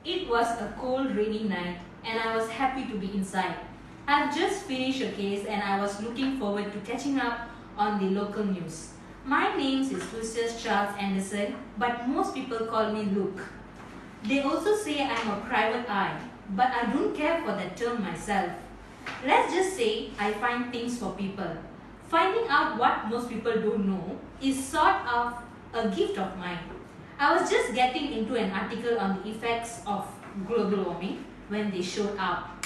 It was a cold, rainy night, and I was happy to be inside. I've just finished a case and I was looking forward to catching up on the local news. My name is Lucius Charles Anderson, but most people call me Luke. They also say I'm a private eye, but I don't care for that term myself. Let's just say I find things for people. Finding out what most people don't know is sort of a gift of mine. I was just getting into an article on the effects of global warming when they showed up.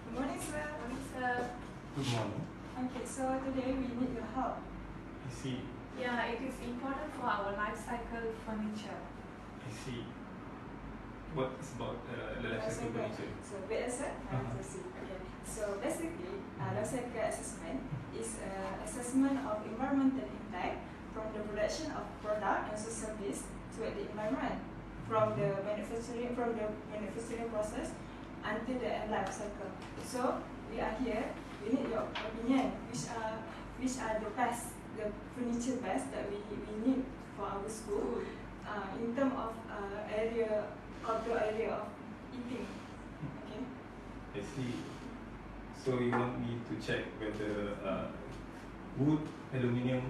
Good morning, sir. Morning, sir. Good morning. Okay, so today we need your help. I see. Yeah, it is important for our life cycle furniture. I see. What is about the life cycle furniture? So wait a sec, I will Uh-huh. proceed. Okay. So basically, life cycle assessment is assessment of environmental impact from the production of product and service toward the environment, from the manufacturing process until the end life cycle. So we are here. We need your opinion. Which are the furniture best that we need for our school in terms of outdoor area of eating. Okay. I see. So you want me to check whether wood, aluminium,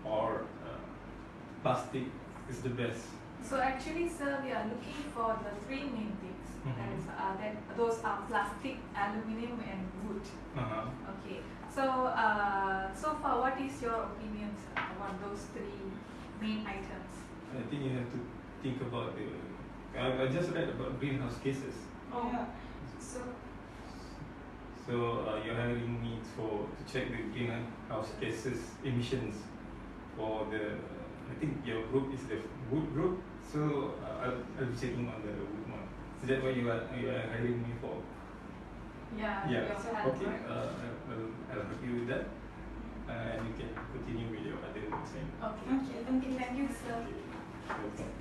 or plastic is the best? So actually, sir, we are looking for the three main things. Mhm. Those are plastic, aluminium, and wood. Okay. So so far, what is your opinion, sir, about those three main items? I think you have to think about the. I just read about greenhouse gases. Oh. Yeah. So you're hiring me to check the greenhouse gases emissions for the. I think your group is the wood group. So I'll be checking on the wood one. Is that what you are hiring me for? Yeah. Yeah. your hand, Okay. right? I'll help you with that, and you can continue with your other assignment. Okay. Okay. Thank you, sir. Welcome.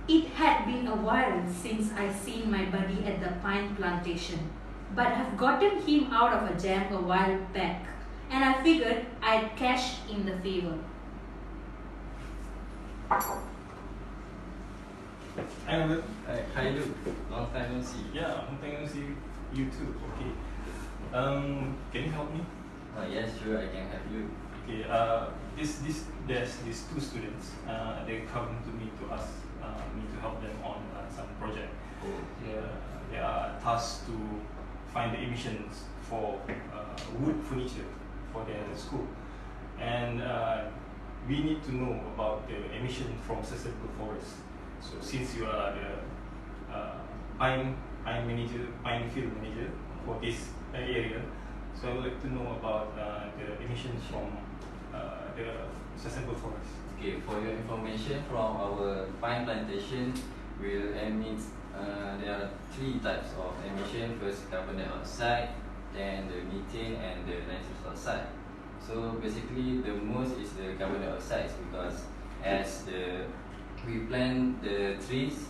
It had been a while since I seen my buddy at the pine plantation, but I've gotten him out of a jam a while back, and I figured I'd cash in the favor. Hi, Albert. Hi Luke, long time no see. Yeah, I'm trying to see you too. Okay. Can you help me? Yes, sure, I can help you. Okay. There's these two students. They come to me to ask me to help them on some project. Oh, They are tasked to find the emissions for wood furniture for their school, and we need to know about the emission from sustainable forests. So since you are the pine field manager for this area, so I would like to know about the emissions from the sustainable forest. okay, for your information, from our pine plantation will emit, there are three types of emission. First, carbon dioxide, then the methane and the nitrous oxide. So basically, the most is the carbon dioxide because as we plant the trees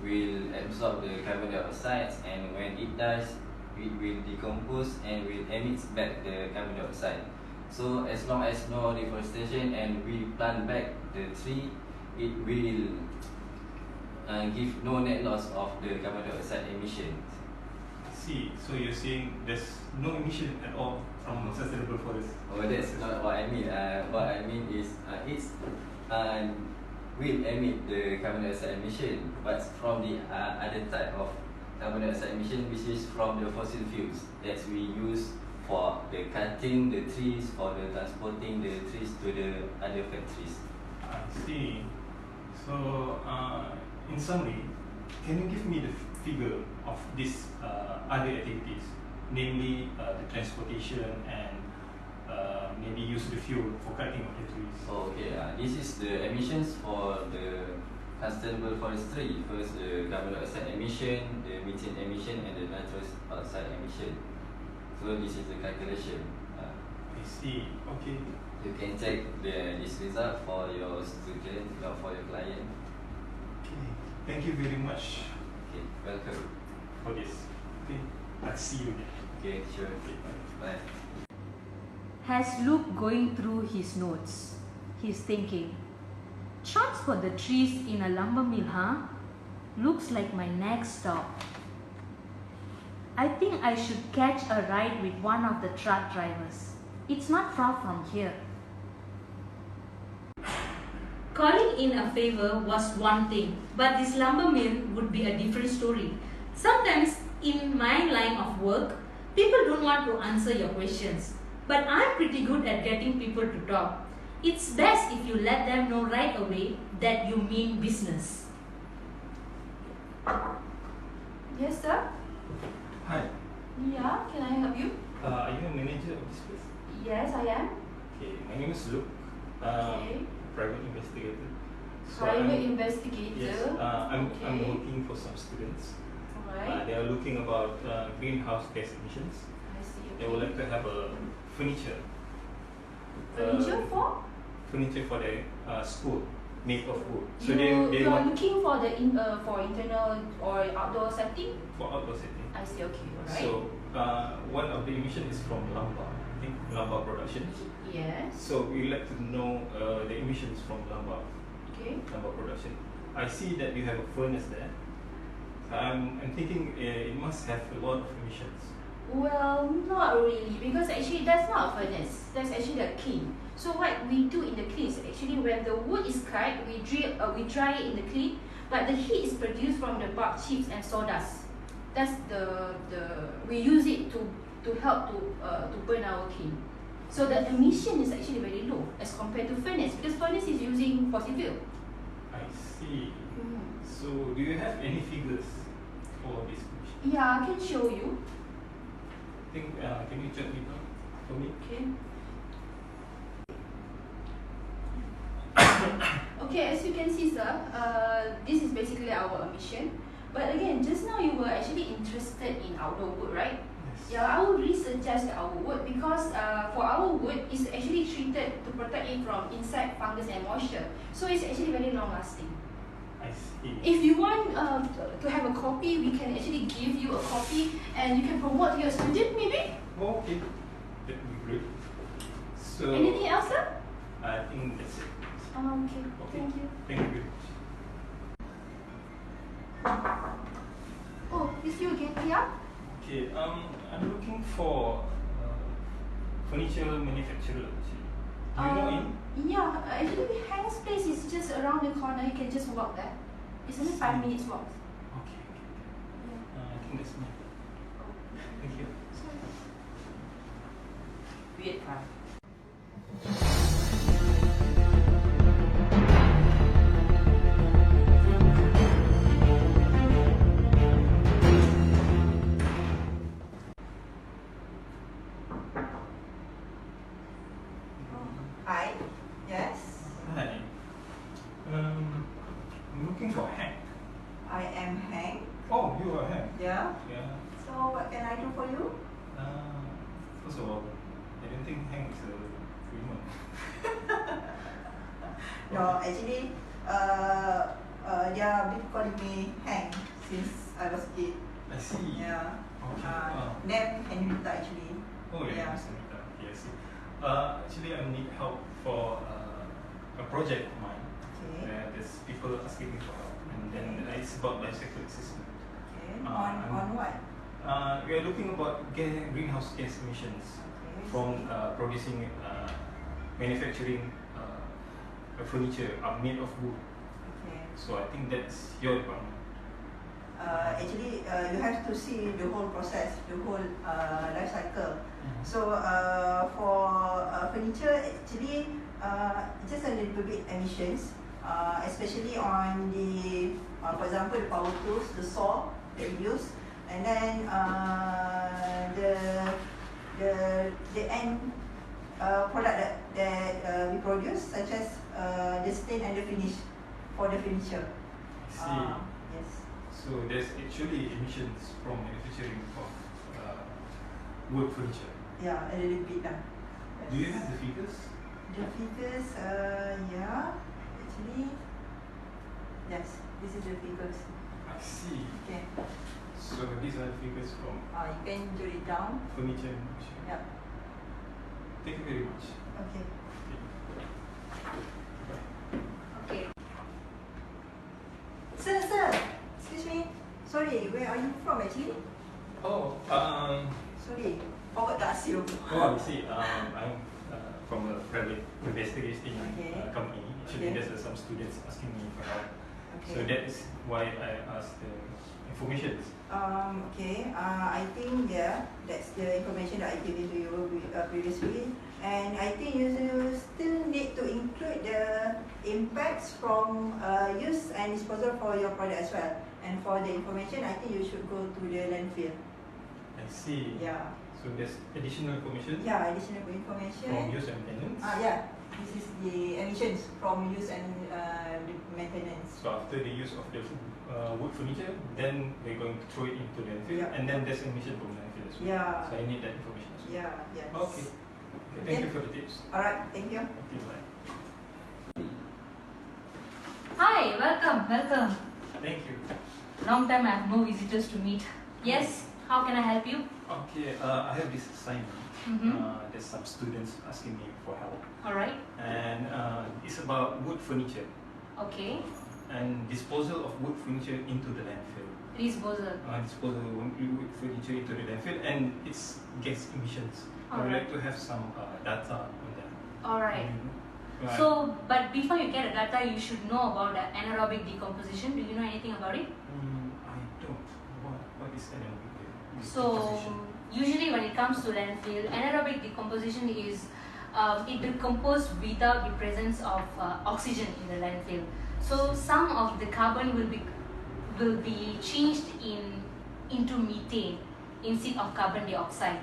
will absorb the carbon dioxide, and when it dies, it will decompose and will emit back the carbon dioxide. So as long as no deforestation and we plant back the tree, it will give no net loss of the carbon dioxide emission. See, so you're saying there's no emission at all from sustainable forest? Oh, that's not what I mean. What I mean is it's will emit the carbon dioxide emission, but from the other type of carbon dioxide emission, which is from the fossil fuels that we use for the cutting the trees, for the transporting the trees to the other factories. I see. So, in summary, can you give me the figure of these other activities, namely the transportation and maybe use the fuel for cutting of the trees? So okay, this is the emissions for the sustainable forestry. First, the carbon dioxide emission, the methane emission, and the nitrous oxide emission. So this is the calculation. I see. Okay. You can check this result for your student or for your client. Okay. Thank you very much Okay, welcome. for this. Okay. I'll see you again. Okay, sure. Okay. Bye. Bye. Has Luke going through his notes? He's thinking, charts for the trees in a lumber mill, huh? Looks like my next stop. I think I should catch a ride with one of the truck drivers. It's not far from here. Calling in a favor was one thing, but this lumber mill would be a different story. Sometimes in my line of work, people don't want to answer your questions, but I'm pretty good at getting people to talk. It's best if you let them know right away that you mean business. Yes, sir. Hi. Yeah, can I help you? Are you a manager of this place? Yes, I am. Okay, my name is Luke. Okay. Private investigator. Private I'm- investigator. Yes, I'm Okay. working for some students. Alright. They are looking about greenhouse gas emissions. I see. They would like to have a furniture. Furniture for? Furniture for their school, made of wood. So you they are want looking for the for internal or outdoor setting? for outdoor setting. I see. Okay. Alright. So one of the emission is from lumber. I think lumber production. Yes. So we like to know the emissions from lumber Okay. production. I see that you have a furnace there. I'm thinking it must have a lot of emissions. Well, not really, because actually that's not a furnace. That's actually a kiln. So what we do in the kiln is actually when the wood is cut, we dry it in the kiln, but the heat is produced from the bark chips and sawdust. That's the we use it to help to burn our kiln. So the emission is actually very low as compared to furnace, because furnace is using fossil fuel. I see. So do you have any figures for this emission? Yeah, I can show you. Can you jot it down for me? Okay. Okay, as you can see, sir, this is basically our emission. But again, just now you were actually interested in outdoor wood, right? Yes. Yeah, I would really suggest our wood because for our wood, it's actually treated to protect it from insect, fungus, and moisture. So it's actually very long lasting. I see. If you want to have a copy, we can actually give you a copy and you can promote to your student, maybe? Oh, okay. That would be great. So Anything else, sir? I think that's it. Okay, Okay. thank you. Thank you very much. Oh, it's you again, yeah? Okay, I'm looking for furniture manufacturer. Actually. Do you know any? Yeah, actually Hang's place is just around the corner. You can just walk there. It's only 5 minutes walk. Okay. Yeah. I think that's me. Thank you. Weird car. Hi. Yes. Hi. I'm looking for Hank. I am Hank. Oh, you are Hank. Yeah. Yeah. So what can I do for you? First of all, I don't think Hank is a woman. No, actually, they are been calling me Hank since I was a kid. I see. Yeah. Okay. Name Henrietta actually. Oh yeah, Yeah. Mr. Mita. Yes. Actually, I need help for a project of mine. Okay. There's people asking me for help, and then it's about life cycle assessment. Okay. I'm- On what? We are looking about greenhouse gas emissions Okay. from producing, manufacturing furniture made of wood. Okay. So I think that's your department. Actually, you have to see the whole process, the whole life cycle. So for furniture, actually, just a little bit emissions, especially on the, for example, the power tools, the saw that we use, and then the end product that we produce, such as the stain and the finish for the furniture. I see. Yes. So there's actually emissions from manufacturing of wood furniture. Yeah, a little bit lah. Do you have the figures? The figures? Yeah, actually, yes. This is the figures. I see. Okay. So these are the figures from You can jot it down. furniture manufacturing. Yeah. Thank you very much. Okay. Okay. see, I'm from a private investigating Okay. company. Actually, Okay. there's some students asking me for help. So Okay. that is why I asked the information. Okay. I think that's the information that I given to you previously, and I think you still need to include the impacts from use and disposal for your product as well. And for the information, I think you should go to the landfill. I see. Yeah. So there's additional information Yeah. Additional information. from use and maintenance. Yeah. This is the emissions from use and the maintenance. So after the use of the wood furniture, then we're going to throw it into landfill, Yeah. and then there's emission from landfill as well. Yeah. So I need that information as well. Yeah. Yes. Okay. Thank you for the tips. All right. Thank you. Okay, bye. Hi, welcome, welcome. Thank you. Long time I have no visitors to meet. Yes, how can I help you? Okay, I have this assignment. Mm-hmm. There's some students asking me for help, Alright, and it's about wood furniture okay. and disposal of wood furniture into the landfill. Disposal. Disposal of wood furniture into the landfill and its gas emissions. I would like to have some data on that. Alright. Right. So, but before you get the data, you should know about the anaerobic decomposition. Do you know anything about it? I don't. What is anaerobic So, decomposition? usually when it comes to landfill, anaerobic decomposition is it decomposes without the presence of oxygen in the landfill. So some of the carbon will be changed into methane instead of carbon dioxide.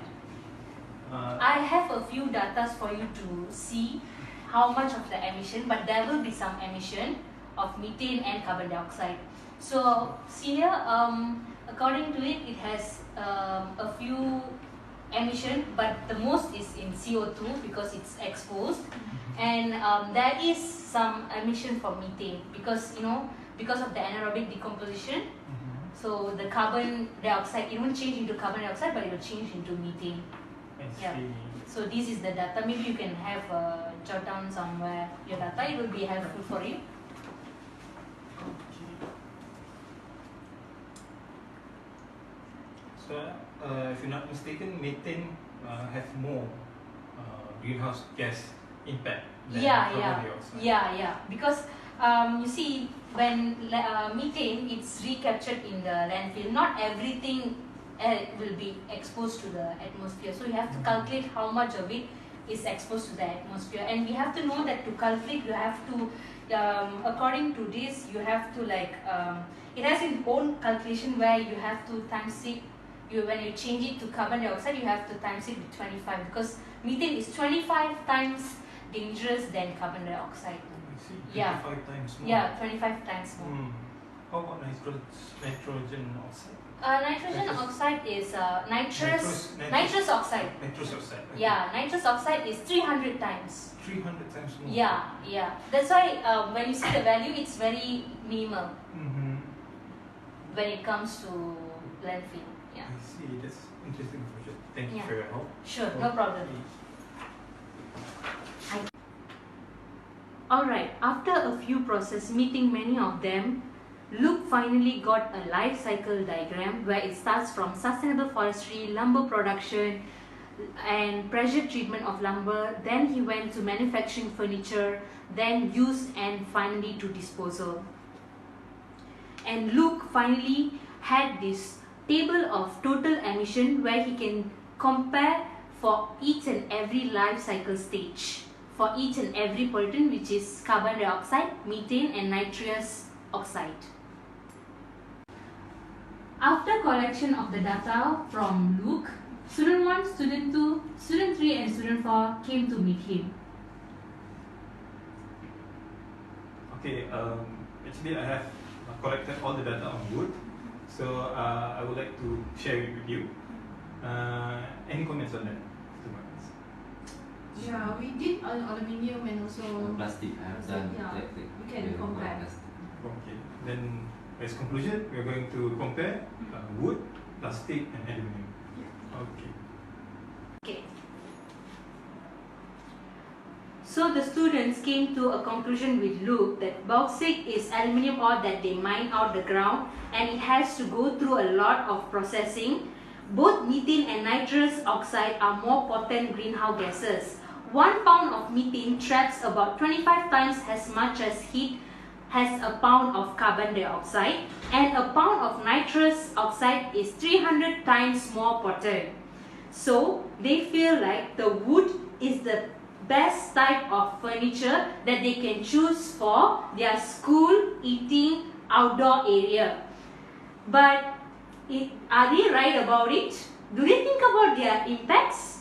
I have a few data for you to see how much of the emission, but there will be some emission of methane and carbon dioxide. So see here, according to it, it has a few emission, but the most is in CO2 because it's exposed, and there is some emission from methane because because of the anaerobic decomposition. So the carbon dioxide, it won't change into carbon dioxide, but it will change into methane. I Yeah. see. So this is the data. Maybe you can have jot down somewhere your data. It will be helpful for you. Okay. So, if you're not mistaken, methane have more greenhouse gas impact than carbon dioxide. Yeah. Because you see, when methane it's recaptured in the landfill, not everything will be exposed to the atmosphere. So you have to calculate how much of it is exposed to the atmosphere, and we have to know that to calculate, you have to, according to this, you have to it has its own calculation where you have to times it. When you change it to carbon dioxide, you have to times it with 25 because methane is 25 times dangerous than carbon dioxide. I see. Yeah. 25 times more. Yeah, 25 times more. How about nitrogen oxide? Nitrogen oxide is nitrous oxide. Nitrous oxide. Okay. Yeah, nitrous oxide is 300 times. 300 times more. Yeah. That's why when you see the value, it's very minimal when it comes to landfill. Yeah. I see. That's interesting information. Thank you Yeah. for your help. Sure, no problem. Alright, after a few processes, meeting many of them, Luke finally got a life cycle diagram where it starts from sustainable forestry, lumber production, and pressure treatment of lumber. Then he went to manufacturing furniture, then use, and finally to disposal. And Luke finally had this table of total emission where he can compare for each and every life cycle stage for each and every pollutant, which is carbon dioxide, methane, and nitrous oxide. After collection of the data from Luke, student 1, student 2, student 3 and student 4 came to meet him. Okay, actually I have collected all the data on wood, so I would like to share it with you. Any comments on that? Yeah, we did aluminium and also Plastic, I have done Yeah, plastic. we can compare. Plastic. Okay, then as conclusion, we are going to compare wood, plastic and aluminium. Okay. Okay. So the students came to a conclusion with Luke that bauxite is aluminium ore that they mine out the ground, and it has to go through a lot of processing both methane and nitrous oxide are more potent greenhouse gases. 1 pound of methane traps about 25 times as much as heat has a pound of carbon dioxide, and a pound of nitrous oxide is 300 times more potent. So they feel like the wood is the best type of furniture that they can choose for their school, eating, outdoor area. But are they right about it? Do they think about their impacts?